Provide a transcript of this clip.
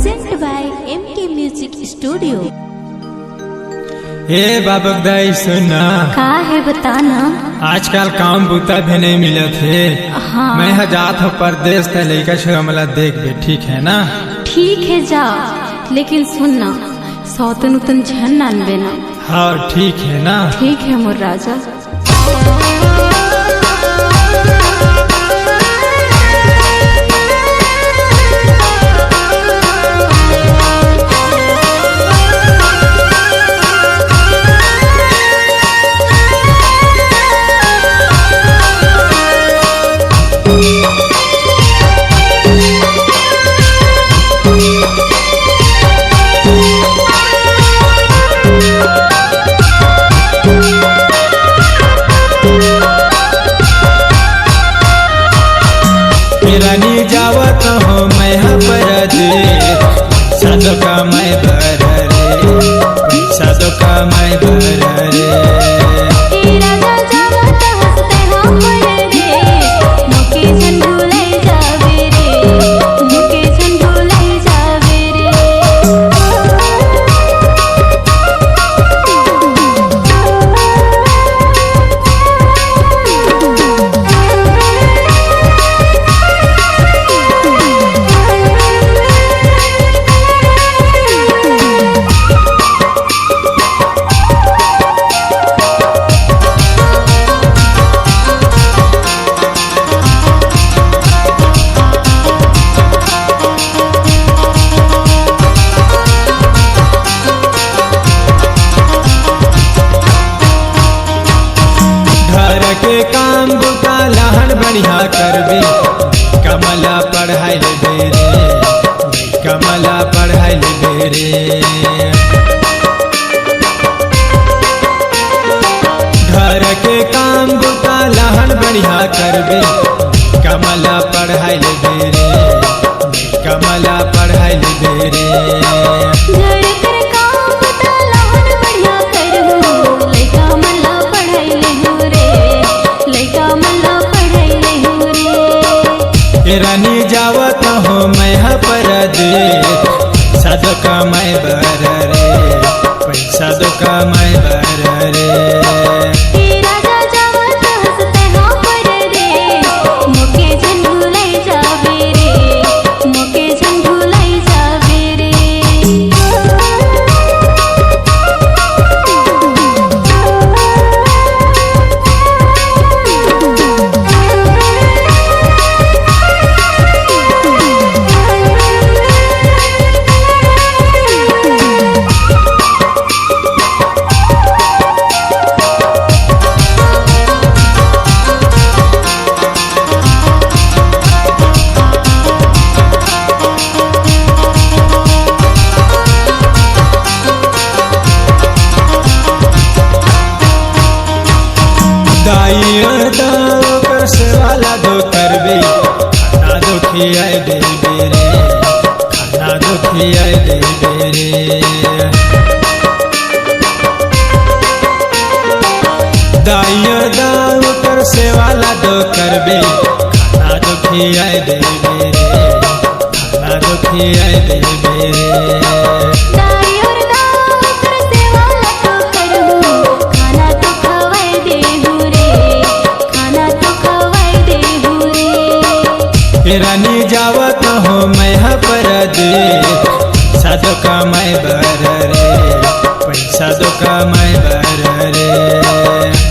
Present by MK music studio. ए बाबक दाई सुना का है बताना। आजकल काम बूता भी नहीं मिले थे। हाँ। मैं जात हूँ परदेश ते लड़का छमला देख बे, ठीक है ना? ठीक है जा, लेकिन सुनना सौतन उतन झन अनबे ना। हाँ ठीक है ना। ठीक है मोर राजा। रानी जावत हो मैं परदेश, साधो का मैं बर रे, साधो का मैं बर रे। के काम बुता लहन बढ़िया करबे, कमला पढ़ाई ले रे, कमला पढ़ाई ले रे। घर के काम बुता लहन बढ़िया करबे, कमला पढ़ाई ले रे, कमला पढ़ाई ले रे। रानी जावत हो मैं परदेश, साधो का मैं बर रे, पैसा दो का मैं बर रे। से वाला दो करबे, खाना दो खियाए दे रे, खाना दो खियाए दे रे। दाइया दाव कर से वाला दो करबे, खाना दो खियाए दे रे, खाना दो खियाए दे रे। रानी जावत हो मैं परदेश, साधो का मैं बर रे, पैसा दो का मैं बर रे।